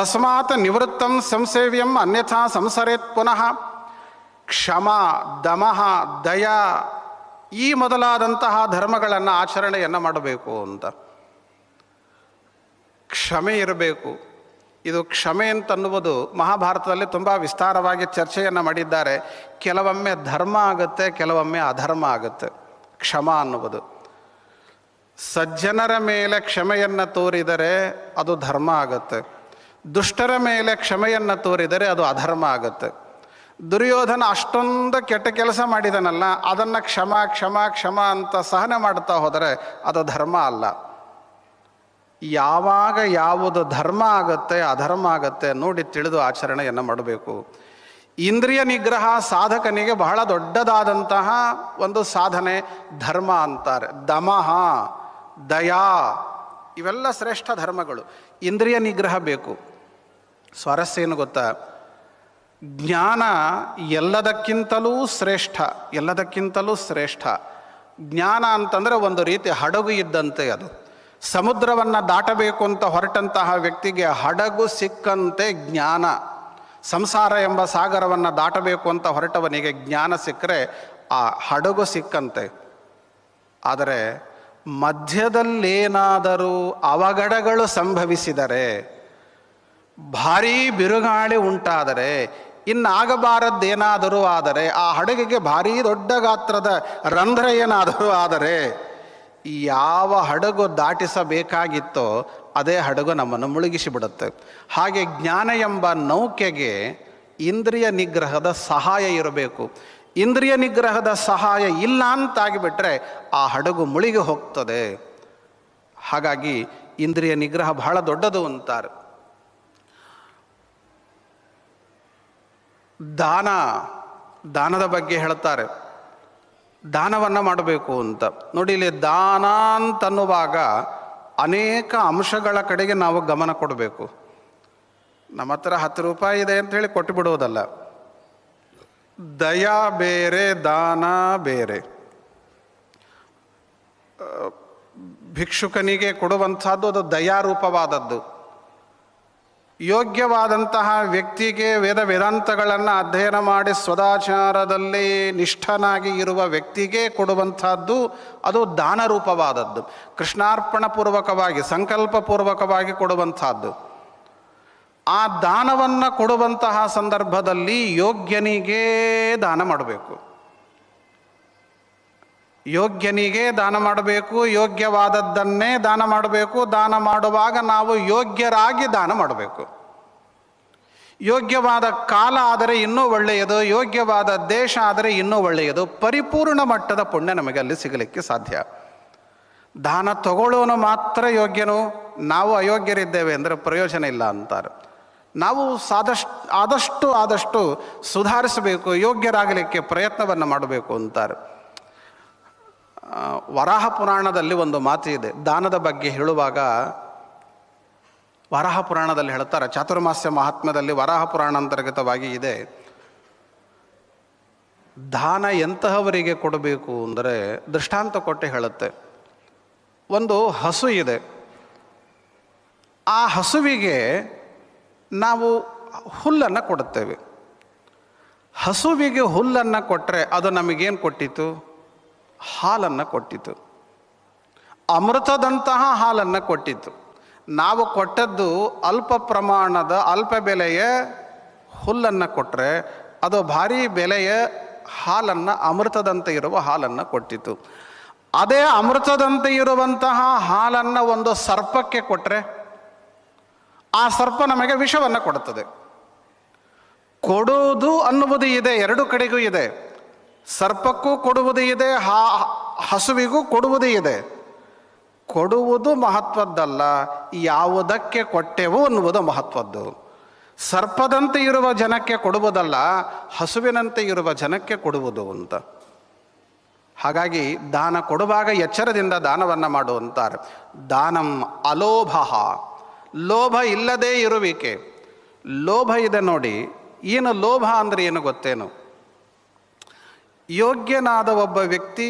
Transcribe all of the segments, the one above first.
ತಸ್ಮಾತ್ ನಿವೃತ್ತಂ ಸಂಸೇವ್ಯಂ ಅನ್ಯಥಾ ಸಂಸರೇತ್ ಪುನಃ. ಕ್ಷಮ, ದಮಃ, ದಯ ಈ ಮೊದಲಾದಂತಹ ಧರ್ಮಗಳನ್ನು ಆಚರಣೆಯನ್ನು ಮಾಡಬೇಕು ಅಂತ. ಕ್ಷಮೆ ಇರಬೇಕು. ಇದು ಕ್ಷಮೆ ಅಂತನ್ನುವುದು ಮಹಾಭಾರತದಲ್ಲಿ ತುಂಬ ವಿಸ್ತಾರವಾಗಿ ಚರ್ಚೆಯನ್ನು ಮಾಡಿದ್ದಾರೆ. ಕೆಲವೊಮ್ಮೆ ಧರ್ಮ ಆಗುತ್ತೆ, ಕೆಲವೊಮ್ಮೆ ಅಧರ್ಮ ಆಗುತ್ತೆ ಕ್ಷಮ ಅನ್ನುವುದು. ಸಜ್ಜನರ ಮೇಲೆ ಕ್ಷಮೆಯನ್ನು ತೋರಿದರೆ ಅದು ಧರ್ಮ ಆಗುತ್ತೆ, ದುಷ್ಟರ ಮೇಲೆ ಕ್ಷಮೆಯನ್ನು ತೋರಿದರೆ ಅದು ಅಧರ್ಮ ಆಗುತ್ತೆ. ದುರ್ಯೋಧನ ಅಷ್ಟೊಂದು ಕೆಟ್ಟ ಕೆಲಸ ಮಾಡಿದನಲ್ಲ, ಅದನ್ನು ಕ್ಷಮ ಕ್ಷಮ ಕ್ಷಮ ಅಂತ ಸಹನೆ ಮಾಡ್ತಾ ಹೋದರೆ ಅದು ಧರ್ಮ ಅಲ್ಲ. ಯಾವಾಗ ಯಾವುದು ಧರ್ಮ ಆಗುತ್ತೆ ಅಧರ್ಮ ಆಗುತ್ತೆ ನೋಡಿ ತಿಳಿದು ಆಚರಣೆಯನ್ನು ಮಾಡಬೇಕು. ಇಂದ್ರಿಯ ನಿಗ್ರಹ ಸಾಧಕನಿಗೆ ಬಹಳ ದೊಡ್ಡದಾದಂತಹ ಒಂದು ಸಾಧನೆ ಧರ್ಮ ಅಂತಾರೆ. ದಮಃ, ದಯಾ ಇವೆಲ್ಲ ಶ್ರೇಷ್ಠ ಧರ್ಮಗಳು. ಇಂದ್ರಿಯ ನಿಗ್ರಹ ಬೇಕು. ಸ್ವಾರಸ್ಯ ಏನು ಗೊತ್ತಾ? ಜ್ಞಾನ ಎಲ್ಲದಕ್ಕಿಂತಲೂ ಶ್ರೇಷ್ಠ, ಎಲ್ಲದಕ್ಕಿಂತಲೂ ಶ್ರೇಷ್ಠ. ಜ್ಞಾನ ಅಂತಂದರೆ ಒಂದು ರೀತಿ ಹಡಗು ಇದ್ದಂತೆ. ಅದು ಸಮುದ್ರವನ್ನು ದಾಟಬೇಕು ಅಂತ ಹೊರಟಂತಹ ವ್ಯಕ್ತಿಗೆ ಹಡಗು ಸಿಕ್ಕಂತೆ ಜ್ಞಾನ. ಸಂಸಾರ ಎಂಬ ಸಾಗರವನ್ನು ದಾಟಬೇಕು ಅಂತ ಹೊರಟವನಿಗೆ ಜ್ಞಾನ ಸಿಕ್ಕರೆ ಆ ಹಡಗು ಸಿಕ್ಕಂತೆ. ಆದರೆ ಮಧ್ಯದಲ್ಲೇನಾದರೂ ಅವಘಡಗಳು ಸಂಭವಿಸಿದರೆ, ಭಾರೀ ಬಿರುಗಾಳಿ ಉಂಟಾದರೆ, ಇನ್ನಾಗಬಾರದ್ದೇನಾದರೂ ಆದರೆ, ಆ ಹಡಗಿಗೆ ಭಾರೀ ದೊಡ್ಡ ಗಾತ್ರದ ರಂಧ್ರ ಏನಾದರೂ ಆದರೆ, ಯಾವ ಹಡಗು ದಾಟಿಸಬೇಕಾಗಿತ್ತೋ ಅದೇ ಹಡಗು ನಮ್ಮನ್ನು ಮುಳುಗಿಸಿಬಿಡುತ್ತೆ. ಹಾಗೆ ಜ್ಞಾನ ಎಂಬ ನೌಕೆಗೆ ಇಂದ್ರಿಯ ನಿಗ್ರಹದ ಸಹಾಯ ಇರಬೇಕು. ಇಂದ್ರಿಯ ನಿಗ್ರಹದ ಸಹಾಯ ಇಲ್ಲ ಅಂತಾಗಿಬಿಟ್ರೆ ಆ ಹಡಗು ಮುಳುಗಿ ಹೋಗ್ತದೆ. ಹಾಗಾಗಿ ಇಂದ್ರಿಯ ನಿಗ್ರಹ ಬಹಳ ದೊಡ್ಡದು ಅಂತಾರೆ. ದಾನದ ಬಗ್ಗೆ ಹೇಳ್ತಾರೆ. ದಾನವನ್ನು ಮಾಡಬೇಕು ಅಂತ ನೋಡಿ. ಇಲ್ಲಿ ದಾನ ಅಂತನ್ನುವಾಗ ಅನೇಕ ಅಂಶಗಳ ಕಡೆಗೆ ನಾವು ಗಮನ ಕೊಡಬೇಕು. ನಮ್ಮ ಹತ್ರ 10 ರೂಪಾಯಿ ಇದೆ ಅಂತ ಹೇಳಿ ಕೊಟ್ಟು ಬಿಡುವುದಲ್ಲ. ದಯಾ ಬೇರೆ, ದಾನ ಬೇರೆ. ಭಿಕ್ಷುಕನಿಗೆ ಕೊಡುವಂಥದ್ದು ಅದು ದಯಾರೂಪವಾದದ್ದು. ಯೋಗ್ಯವಾದಂತಹ ವ್ಯಕ್ತಿಗೆ ವೇದಾಂತಗಳನ್ನು ಅಧ್ಯಯನ ಮಾಡಿ ಸದಾಚಾರದಲ್ಲಿ ನಿಷ್ಠನಾಗಿ ಇರುವ ವ್ಯಕ್ತಿಗೆ ಕೊಡುವಂಥದ್ದು ಅದು ದಾನರೂಪವಾದದ್ದು. ಕೃಷ್ಣಾರ್ಪಣ ಪೂರ್ವಕವಾಗಿ ಸಂಕಲ್ಪಪೂರ್ವಕವಾಗಿ ಕೊಡುವಂಥದ್ದು. ಆ ದಾನವನ್ನು ಕೊಡುವಂತಹ ಸಂದರ್ಭದಲ್ಲಿ ಯೋಗ್ಯನಿಗೇ ದಾನ ಮಾಡಬೇಕು. ಯೋಗ್ಯನಿಗೇ ದಾನ ಮಾಡಬೇಕು, ಯೋಗ್ಯವಾದದ್ದನ್ನೇ ದಾನ ಮಾಡಬೇಕು. ದಾನ ಮಾಡುವಾಗ ನಾವು ಯೋಗ್ಯರಾಗಿ ದಾನ ಮಾಡಬೇಕು. ಯೋಗ್ಯವಾದ ಕಾಲ ಆದರೆ ಇನ್ನೂ ಒಳ್ಳೆಯದು, ಯೋಗ್ಯವಾದ ದೇಶ ಆದರೆ ಇನ್ನೂ ಒಳ್ಳೆಯದು. ಪರಿಪೂರ್ಣ ಮಟ್ಟದ ಪುಣ್ಯ ನಮಗೆ ಅಲ್ಲಿ ಸಿಗಲಿಕ್ಕೆ ಸಾಧ್ಯ. ದಾನ ತಗೊಳ್ಳೋನು ಮಾತ್ರ ಯೋಗ್ಯನು, ನಾವು ಅಯೋಗ್ಯರಿದ್ದೇವೆ ಅಂದರೆ ಪ್ರಯೋಜನ ಇಲ್ಲ ಅಂತಾರೆ. ನಾವು ಆದಷ್ಟು ಸುಧಾರಿಸಬೇಕು, ಯೋಗ್ಯರಾಗಲಿಕ್ಕೆ ಪ್ರಯತ್ನವನ್ನು ಮಾಡಬೇಕು ಅಂತಾರೆ. ವರಾಹ ಪುರಾಣದಲ್ಲಿ ಒಂದು ಮಾತು ಇದೆ ದಾನದ ಬಗ್ಗೆ ಹೇಳುವಾಗ. ವರಾಹ ಪುರಾಣದಲ್ಲಿ ಹೇಳ್ತಾರೆ, ಚಾತುರ್ಮಾಸ್ಯ ಮಹಾತ್ಮ್ಯದಲ್ಲಿ ವರಾಹ ಪುರಾಣ ಅಂತರ್ಗತವಾಗಿ ಇದೆ. ದಾನ ಎಂತಹವರಿಗೆ ಕೊಡಬೇಕು ಅಂದರೆ ದೃಷ್ಟಾಂತ ಕೊಟ್ಟು ಹೇಳುತ್ತೆ. ಒಂದು ಹಸು ಇದೆ. ಆ ಹಸುವಿಗೆ ನಾವು ಹುಲ್ಲನ್ನು ಕೊಡುತ್ತೇವೆ. ಹಸುವಿಗೆ ಹುಲ್ಲನ್ನು ಕೊಟ್ಟರೆ ಅದು ನಮಗೇನು ಕೊಟ್ಟಿತು? ಹಾಲನ್ನು ಕೊಟ್ಟಿತು. ಅಮೃತದಂತಹ ಹಾಲನ್ನು ಕೊಟ್ಟಿತು. ನಾವು ಕೊಟ್ಟದ್ದು ಅಲ್ಪ ಪ್ರಮಾಣದ ಅಲ್ಪ ಬೆಲೆಯ ಹುಲ್ಲನ್ನು ಕೊಟ್ಟರೆ ಅದು ಭಾರೀ ಬೆಲೆಯ ಹಾಲನ್ನು, ಅಮೃತದಂತೆ ಇರುವ ಹಾಲನ್ನು ಕೊಟ್ಟಿತು. ಅದೇ ಅಮೃತದಂತೆ ಇರುವಂತಹ ಹಾಲನ್ನು ಒಂದು ಸರ್ಪಕ್ಕೆ ಕೊಟ್ಟರೆ ಆ ಸರ್ಪ ನಮಗೆ ವಿಷವನ್ನು ಕೊಡುತ್ತದೆ. ಕೊಡುವುದು ಅನ್ನುವುದು ಇದೆ, ಎರಡು ಕಡೆಗೂ ಇದೆ. ಸರ್ಪಕ್ಕೂ ಕೊಡುವುದು ಇದೆ, ಹಸುವಿಗೂ ಕೊಡುವುದು ಇದೆ. ಕೊಡುವುದು ಮಹತ್ವದ್ದಲ್ಲ, ಯಾವುದಕ್ಕೆ ಕೊಟ್ಟೆವು ಅನ್ನುವುದು ಮಹತ್ವದ್ದು. ಸರ್ಪದಂತೆ ಇರುವ ಜನಕ್ಕೆ ಕೊಡುವುದಲ್ಲ, ಹಸುವಿನಂತೆ ಇರುವ ಜನಕ್ಕೆ ಕೊಡುವುದು ಅಂತ. ಹಾಗಾಗಿ ದಾನ ಕೊಡುವಾಗ ಎಚ್ಚರದಿಂದ ದಾನವನ್ನು ಮಾಡುವಂತಾರೆ. ದಾನಂ ಅಲೋಭ, ಲೋಭ ಇಲ್ಲದೇ ಇರುವಿಕೆ. ಲೋಭ ಇದೆ ನೋಡಿ. ಏನು ಲೋಭ ಅಂದರೆ ಏನು ಗೊತ್ತೇನು? ಯೋಗ್ಯನಾದ ಒಬ್ಬ ವ್ಯಕ್ತಿ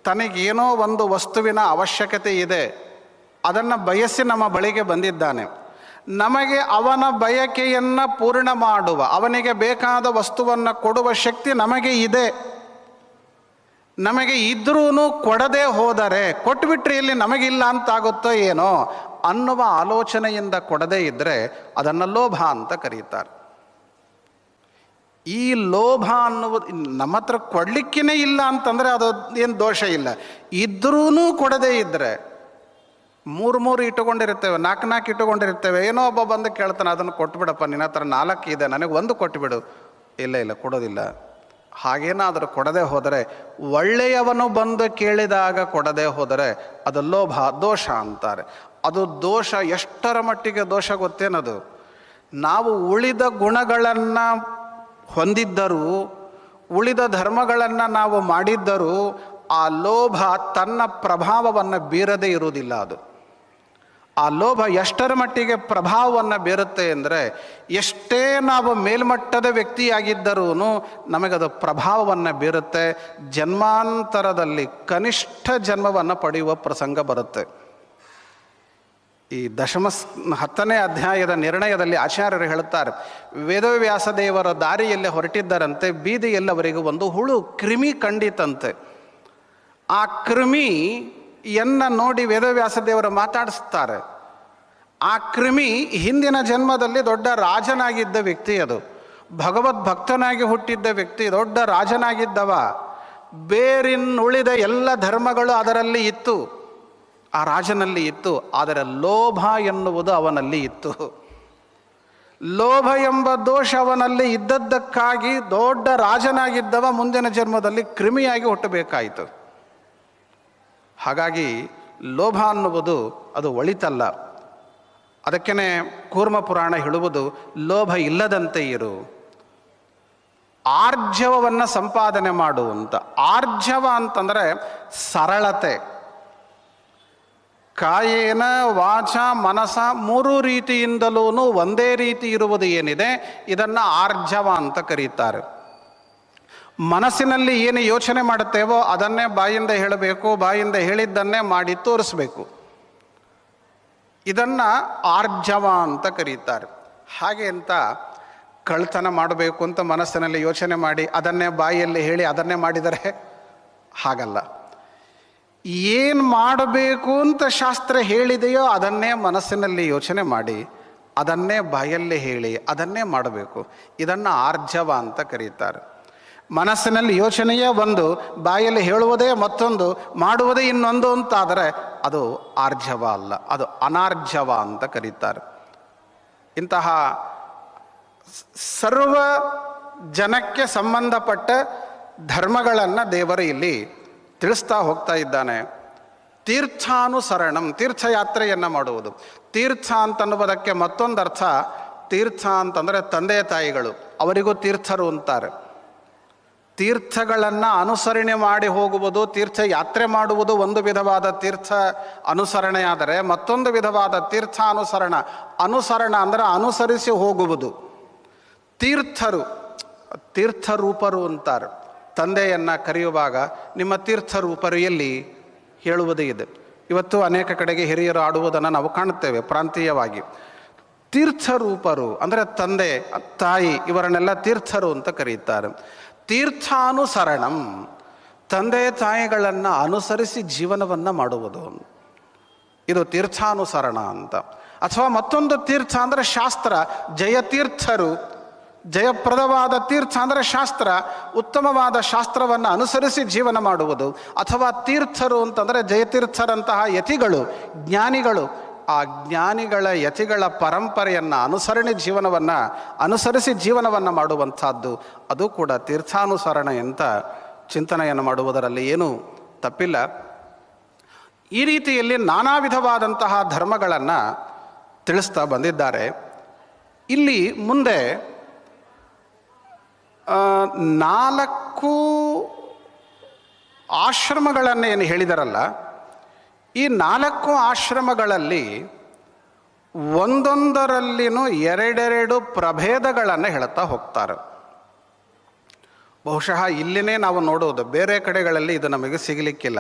ತನಗೇನೋ ಒಂದು ವಸ್ತುವಿನ ಅವಶ್ಯಕತೆ ಇದೆ, ಅದನ್ನು ಬಯಸಿ ನಮ್ಮ ಬಳಿಗೆ ಬಂದಿದ್ದಾನೆ. ನಮಗೆ ಅವನ ಬಯಕೆಯನ್ನು ಪೂರ್ಣ ಮಾಡುವ, ಅವನಿಗೆ ಬೇಕಾದ ವಸ್ತುವನ್ನು ಕೊಡುವ ಶಕ್ತಿ ನಮಗೆ ಇದೆ. ನಮಗೆ ಇದ್ರೂ ಕೊಡದೆ ಹೋದರೆ, ಕೊಟ್ಬಿಟ್ರೆ ಇಲ್ಲಿ ನಮಗಿಲ್ಲ ಅಂತಾಗುತ್ತೋ ಏನೋ ಅನ್ನುವ ಆಲೋಚನೆಯಿಂದ ಕೊಡದೇ ಇದ್ದರೆ ಅದನ್ನು ಲೋಭ ಅಂತ ಕರೀತಾರೆ. ಈ ಲೋಭ ಅನ್ನುವುದು ನಮ್ಮ ಹತ್ರ ಕೊಡಲಿಕ್ಕೇ ಇಲ್ಲ ಅಂತಂದರೆ ಅದು ಏನು ದೋಷ ಇಲ್ಲ. ಇದ್ರೂ ಕೊಡದೇ ಇದ್ದರೆ, ಮೂರು ಇಟ್ಟುಕೊಂಡಿರ್ತೇವೆ, ನಾಲ್ಕು ಇಟ್ಟುಕೊಂಡಿರ್ತೇವೆ, ಏನೋ ಒಬ್ಬ ಬಂದು ಕೇಳ್ತಾನೆ, ಅದನ್ನು ಕೊಟ್ಬಿಡಪ್ಪ, ನಿನ್ನ ಹತ್ರ 4 ಇದೆ, ನನಗೆ 1 ಕೊಟ್ಟುಬಿಡು. ಇಲ್ಲ ಕೊಡೋದಿಲ್ಲ. ಹಾಗೇನಾದರೂ ಕೊಡದೆ ಹೋದರೆ, ಒಳ್ಳೆಯವನು ಬಂದು ಕೇಳಿದಾಗ ಕೊಡದೆ ಹೋದರೆ ಅದು ಲೋಭ, ದೋಷ ಅಂತಾರೆ. ಅದು ದೋಷ ಎಷ್ಟರ ಮಟ್ಟಿಗೆ ದೋಷ ಗೊತ್ತೇನದು? ನಾವು ಉಳಿದ ಗುಣಗಳನ್ನು ಹೊಂದಿದ್ದರೂ, ಉಳಿದ ಧರ್ಮಗಳನ್ನು ನಾವು ಮಾಡಿದ್ದರೂ ಆ ಲೋಭ ತನ್ನ ಪ್ರಭಾವವನ್ನು ಬೀರದೇ ಇರುವುದಿಲ್ಲ. ಅದು ಆ ಲೋಭ ಎಷ್ಟರ ಮಟ್ಟಿಗೆ ಪ್ರಭಾವವನ್ನು ಬೀರುತ್ತೆ ಅಂದರೆ, ಎಷ್ಟೇ ನಾವು ಮೇಲ್ಮಟ್ಟದ ವ್ಯಕ್ತಿಯಾಗಿದ್ದರೂ ನಮಗದು ಪ್ರಭಾವವನ್ನು ಬೀರುತ್ತೆ. ಜನ್ಮಾಂತರದಲ್ಲಿ ಕನಿಷ್ಠ ಜನ್ಮವನ್ನು ಪಡೆಯುವ ಪ್ರಸಂಗ ಬರುತ್ತೆ. ಈ 10ನೇ ಅಧ್ಯಾಯದ ನಿರ್ಣಯದಲ್ಲಿ ಆಚಾರ್ಯರು ಹೇಳುತ್ತಾರೆ, ವೇದವ್ಯಾಸ ದೇವರ ದಾರಿಯಲ್ಲಿ ಹೊರಟಿದ್ದರಂತೆ, ಬೀದಿಯಲ್ಲಿ ಅವರಿಗೆ ಒಂದು ಹುಳು ಕ್ರಿಮಿ ಕಂಡಿತಂತೆ. ಆ ಕ್ರಿಮಿಯನ್ನು ನೋಡಿ ವೇದವ್ಯಾಸ ದೇವರು ಮಾತಾಡಿಸ್ತಾರೆ. ಆ ಕ್ರಿಮಿ ಹಿಂದಿನ ಜನ್ಮದಲ್ಲಿ ದೊಡ್ಡ ರಾಜನಾಗಿದ್ದ ವ್ಯಕ್ತಿ, ಅದು ಭಗವದ್ಭಕ್ತನಾಗಿ ಹುಟ್ಟಿದ್ದ ವ್ಯಕ್ತಿ, ದೊಡ್ಡ ರಾಜನಾಗಿದ್ದವ. ಬೇರಿನ್ನುಳಿದ ಎಲ್ಲ ಧರ್ಮಗಳು ಅದರಲ್ಲಿ ಇತ್ತು, ಆ ರಾಜನಲ್ಲಿ ಇತ್ತು. ಆದರೆ ಲೋಭ ಎನ್ನುವುದು ಅವನಲ್ಲಿ ಇತ್ತು. ಲೋಭ ಎಂಬ ದೋಷ ಅವನಲ್ಲಿ ಇದ್ದದ್ದಕ್ಕಾಗಿ ದೊಡ್ಡ ರಾಜನಾಗಿದ್ದವ ಮುಂದಿನ ಜನ್ಮದಲ್ಲಿ ಕ್ರಿಮಿಯಾಗಿ ಹುಟ್ಟಬೇಕಾಯಿತು. ಹಾಗಾಗಿ ಲೋಭ ಅನ್ನುವುದು ಅದು ಒಳಿತಲ್ಲ. ಅದಕ್ಕೇ ಕೂರ್ಮ ಪುರಾಣ ಹೇಳುವುದು, ಲೋಭ ಇಲ್ಲದಂತೆ ಇರು, ಆರ್ಜವವನ್ನು ಸಂಪಾದನೆ ಮಾಡು ಅಂತ. ಆರ್ಜವ ಅಂತಂದರೆ ಸರಳತೆ. ಕಾಯೇನ ವಾಚ ಮನಸ 3 ರೀತಿಯಿಂದಲೂ ಒಂದೇ ರೀತಿ ಇರುವುದು ಏನಿದೆ, ಇದನ್ನು ಆರ್ಜವ ಅಂತ ಕರೀತಾರೆ. ಮನಸ್ಸಿನಲ್ಲಿ ಏನು ಯೋಚನೆ ಮಾಡುತ್ತೇವೋ ಅದನ್ನೇ ಬಾಯಿಂದ ಹೇಳಬೇಕು, ಬಾಯಿಂದ ಹೇಳಿದ್ದನ್ನೇ ಮಾಡಿ ತೋರಿಸ್ಬೇಕು. ಇದನ್ನು ಆರ್ಜವ ಅಂತ ಕರೀತಾರೆ. ಹಾಗೆ ಅಂತ ಕಳ್ತನ ಮಾಡಬೇಕು ಅಂತ ಮನಸ್ಸಿನಲ್ಲಿ ಯೋಚನೆ ಮಾಡಿ ಅದನ್ನೇ ಬಾಯಲ್ಲಿ ಹೇಳಿ ಅದನ್ನೇ ಮಾಡಿದರೆ ಹಾಗಲ್ಲ. ಏನು ಮಾಡಬೇಕು ಅಂತ ಶಾಸ್ತ್ರ ಹೇಳಿದೆಯೋ ಅದನ್ನೇ ಮನಸ್ಸಿನಲ್ಲಿ ಯೋಚನೆ ಮಾಡಿ ಅದನ್ನೇ ಬಾಯಲ್ಲಿ ಹೇಳಿ ಅದನ್ನೇ ಮಾಡಬೇಕು. ಇದನ್ನು ಆರ್ಜವ ಅಂತ ಕರೀತಾರೆ. ಮನಸ್ಸಿನಲ್ಲಿ ಯೋಚನೆಯೇ ಒಂದು, ಬಾಯಲ್ಲಿ ಹೇಳುವುದೇ ಮತ್ತೊಂದು, ಮಾಡುವುದೇ ಇನ್ನೊಂದು ಅಂತಾದರೆ ಅದು ಆರ್ಜವ ಅಲ್ಲ, ಅದು ಅನಾರ್ಜವ ಅಂತ ಕರೀತಾರೆ. ಇಂತಹ ಸರ್ವ ಜನಕ್ಕೆ ಸಂಬಂಧಪಟ್ಟ ಧರ್ಮಗಳನ್ನು ದೇವರು ಇಲ್ಲಿ ತಿಳಿಸ್ತಾ ಹೋಗ್ತಾ ಇದ್ದಾನೆ. ತೀರ್ಥಾನುಸರಣಂ, ತೀರ್ಥಯಾತ್ರೆಯನ್ನು ಮಾಡುವುದು. ತೀರ್ಥ ಅಂತನ್ನುವುದಕ್ಕೆ ಮತ್ತೊಂದು ಅರ್ಥ, ತೀರ್ಥ ಅಂತಂದರೆ ತಂದೆ ತಾಯಿಗಳು, ಅವರಿಗೂ ತೀರ್ಥರು ಅಂತಾರೆ. ತೀರ್ಥಗಳನ್ನು ಅನುಸರಣೆ ಮಾಡಿ ಹೋಗುವುದು, ತೀರ್ಥಯಾತ್ರೆ ಮಾಡುವುದು ಒಂದು ವಿಧವಾದ ತೀರ್ಥ ಅನುಸರಣೆ ಆದರೆ, ಮತ್ತೊಂದು ವಿಧವಾದ ತೀರ್ಥಾನುಸರಣ. ಅನುಸರಣ ಅಂದರೆ ಅನುಸರಿಸಿ ಹೋಗುವುದು. ತೀರ್ಥರು ತೀರ್ಥರೂಪರು ಅಂತಾರೆ. ತಂದೆಯನ್ನು ಕರೆಯುವಾಗ ನಿಮ್ಮ ತೀರ್ಥರೂಪರು ಎಲ್ಲಿ ಹೇಳುವುದೇ ಇದೆ. ಇವತ್ತು ಅನೇಕ ಕಡೆಗೆ ಹಿರಿಯರು ಆಡುವುದನ್ನು ನಾವು ಕಾಣುತ್ತೇವೆ ಪ್ರಾಂತೀಯವಾಗಿ. ತೀರ್ಥರೂಪರು ಅಂದರೆ ತಂದೆ ತಾಯಿ, ಇವರನ್ನೆಲ್ಲ ತೀರ್ಥರು ಅಂತ ಕರೆಯುತ್ತಾರೆ. ತೀರ್ಥಾನುಸರಣಂ, ತಂದೆ ತಾಯಿಗಳನ್ನು ಅನುಸರಿಸಿ ಜೀವನವನ್ನು ಮಾಡುವುದು, ಇದು ತೀರ್ಥಾನುಸರಣ ಅಂತ. ಅಥವಾ ಮತ್ತೊಂದು ತೀರ್ಥ ಅಂದರೆ ಶಾಸ್ತ್ರ. ಜಯತೀರ್ಥರು, ಜಯಪ್ರದವಾದ ತೀರ್ಥ ಅಂದರೆ ಶಾಸ್ತ್ರ, ಉತ್ತಮವಾದ ಶಾಸ್ತ್ರವನ್ನು ಅನುಸರಿಸಿ ಜೀವನ ಮಾಡುವುದು. ಅಥವಾ ತೀರ್ಥರು ಅಂತಂದರೆ ಜಯತೀರ್ಥರಂತಹ ಯತಿಗಳು, ಜ್ಞಾನಿಗಳು. ಆ ಜ್ಞಾನಿಗಳ ಯತಿಗಳ ಪರಂಪರೆಯನ್ನು ಅನುಸರಿಸಿ ಜೀವನವನ್ನು ಮಾಡುವಂಥದ್ದು, ಅದು ಕೂಡ ತೀರ್ಥಾನುಸರಣೆ ಅಂತ ಚಿಂತನೆಯನ್ನು ಮಾಡುವುದರಲ್ಲಿ ಏನೂ ತಪ್ಪಿಲ್ಲ. ಈ ರೀತಿಯಲ್ಲಿ ನಾನಾ ವಿಧವಾದಂತಹ ಧರ್ಮಗಳನ್ನು ತಿಳಿಸ್ತಾ ಬಂದಿದ್ದಾರೆ. ಇಲ್ಲಿ ಮುಂದೆ 4 ಆಶ್ರಮಗಳನ್ನು ಏನು ಹೇಳಿದಾರಲ್ಲ, ಈ 4 ಆಶ್ರಮಗಳಲ್ಲಿ ಒಂದೊಂದರಲ್ಲಿನೂ 2 ಪ್ರಭೇದಗಳನ್ನು ಹೇಳ್ತಾ ಹೋಗ್ತಾರೆ. ಬಹುಶಃ ಇಲ್ಲಿನೇ ನಾವು ನೋಡುವುದು, ಬೇರೆ ಕಡೆಗಳಲ್ಲಿ ಇದು ನಮಗೆ ಸಿಗಲಿಕ್ಕಿಲ್ಲ.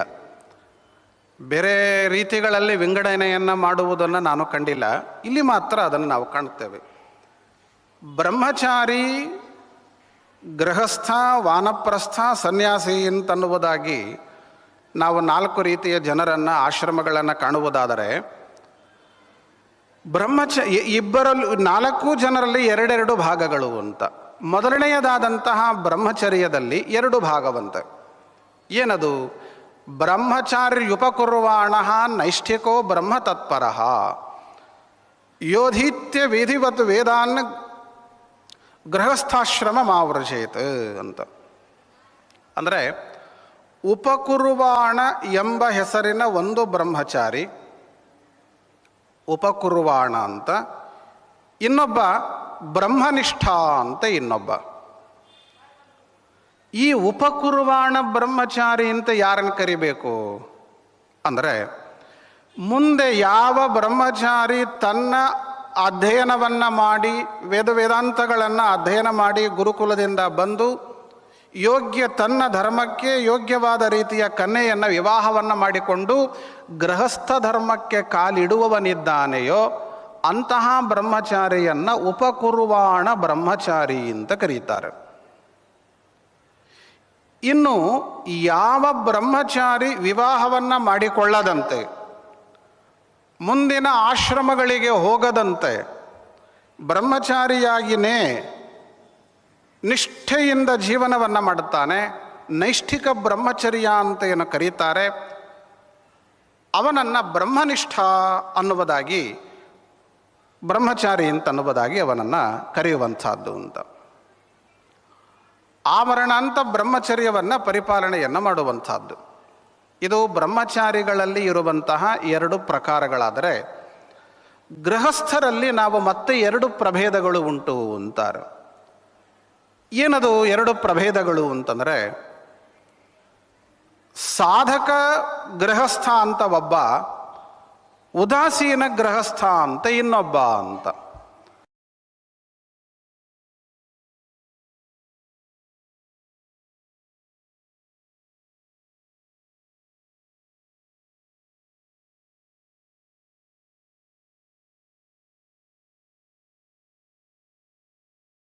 ಬೇರೆ ರೀತಿಗಳಲ್ಲಿ ವಿಂಗಡಣೆಯನ್ನು ಮಾಡುವುದನ್ನು ನಾನು ಕಂಡಿಲ್ಲ. ಇಲ್ಲಿ ಮಾತ್ರ ಅದನ್ನು ನಾವು ಕಾಣುತ್ತೇವೆ. ಬ್ರಹ್ಮಚಾರಿ, ಗೃಹಸ್ಥ, ವಾನಪ್ರಸ್ಥ, ಸನ್ಯಾಸಿ ಅಂತನ್ನುವುದಾಗಿ ನಾವು 4 ರೀತಿಯ ಜನರನ್ನು, ಆಶ್ರಮಗಳನ್ನು ಕಾಣುವುದಾದರೆ, ಇಬ್ಬರಲ್ಲಿ 4 ಜನರಲ್ಲಿ 2 ಭಾಗಗಳು ಅಂತ. ಮೊದಲನೆಯದಾದಂತಹ ಬ್ರಹ್ಮಚರ್ಯದಲ್ಲಿ 2 ಭಾಗವಂತೆ. ಏನದು? ಬ್ರಹ್ಮಚಾರ್ಯುಪಕುರ್ವಾಣ ನೈಷ್ಠಿಕೋ ಬ್ರಹ್ಮ ತತ್ಪರ ಯೋಧೀತ್ಯ ವಿಧಿವತ್ ವೇದಾನ್ ಗೃಹಸ್ಥಾಶ್ರಮ ಮಾವೃಜೇತ್ ಅಂತ. ಅಂದರೆ ಉಪಕುರ್ವಾಣ ಎಂಬ ಹೆಸರಿನ ಒಂದು ಬ್ರಹ್ಮಚಾರಿ, ಉಪಕುರ್ವಾಣ ಅಂತ, ಇನ್ನೊಬ್ಬ ಬ್ರಹ್ಮನಿಷ್ಠ ಅಂತ ಇನ್ನೊಬ್ಬ. ಈ ಉಪಕುರ್ವಾಣ ಬ್ರಹ್ಮಚಾರಿ ಅಂತ ಯಾರನ್ನು ಕರಿಬೇಕು ಅಂದರೆ, ಮುಂದೆ ಯಾವ ಬ್ರಹ್ಮಚಾರಿ ತನ್ನ ಅಧ್ಯಯನವನ್ನು ಮಾಡಿ ವೇದಾಂತಗಳನ್ನು ಅಧ್ಯಯನ ಮಾಡಿ ಗುರುಕುಲದಿಂದ ಬಂದು ತನ್ನ ಧರ್ಮಕ್ಕೆ ಯೋಗ್ಯವಾದ ರೀತಿಯ ಕನ್ಯೆಯನ್ನು ವಿವಾಹವನ್ನು ಮಾಡಿಕೊಂಡು ಗೃಹಸ್ಥ ಧರ್ಮಕ್ಕೆ ಕಾಲಿಡುವವನಿದ್ದಾನೆಯೋ ಅಂತಹ ಬ್ರಹ್ಮಚಾರಿಯನ್ನು ಉಪಕುರ್ವಾಣ ಬ್ರಹ್ಮಚಾರಿ ಅಂತ ಕರೀತಾರೆ. ಇನ್ನು ಯಾವ ಬ್ರಹ್ಮಚಾರಿ ವಿವಾಹವನ್ನು ಮಾಡಿಕೊಳ್ಳದಂತೆ, ಮುಂದಿನ ಆಶ್ರಮಗಳಿಗೆ ಹೋಗದಂತೆ, ಬ್ರಹ್ಮಚಾರಿಯಾಗಿಯೇ ನಿಷ್ಠೆಯಿಂದ ಜೀವನವನ್ನು ಮಾಡುತ್ತಾನೆ, ನೈಷ್ಠಿಕ ಬ್ರಹ್ಮಚರ್ಯ ಅಂತ ಏನು ಕರೀತಾರೆ, ಅವನನ್ನು ಬ್ರಹ್ಮನಿಷ್ಠ ಅನ್ನುವುದಾಗಿ, ಬ್ರಹ್ಮಚಾರಿ ಅಂತನ್ನುವುದಾಗಿ ಅವನನ್ನು ಕರೆಯುವಂಥದ್ದು ಅಂತ. ಆವರಣ ಅಂತ ಬ್ರಹ್ಮಚರ್ಯವನ್ನು ಪರಿಪಾಲನೆಯನ್ನು ಮಾಡುವಂಥದ್ದು. ಇದು ಬ್ರಹ್ಮಚಾರಿಗಳಲ್ಲಿ ಇರುವಂತಹ 2 ಪ್ರಕಾರಗಳಾದರೆ, ಗೃಹಸ್ಥರಲ್ಲಿ ನಾವು ಮತ್ತೆ 2 ಪ್ರಭೇದಗಳು ಉಂಟು ಅಂತಾರೆ. ಏನದು 2 ಪ್ರಭೇದಗಳು ಅಂತಂದರೆ, ಸಾಧಕ ಗೃಹಸ್ಥ ಅಂತ ಒಬ್ಬ, ಉದಾಸೀನ ಗೃಹಸ್ಥ ಅಂತ ಇನ್ನೊಬ್ಬ ಅಂತ.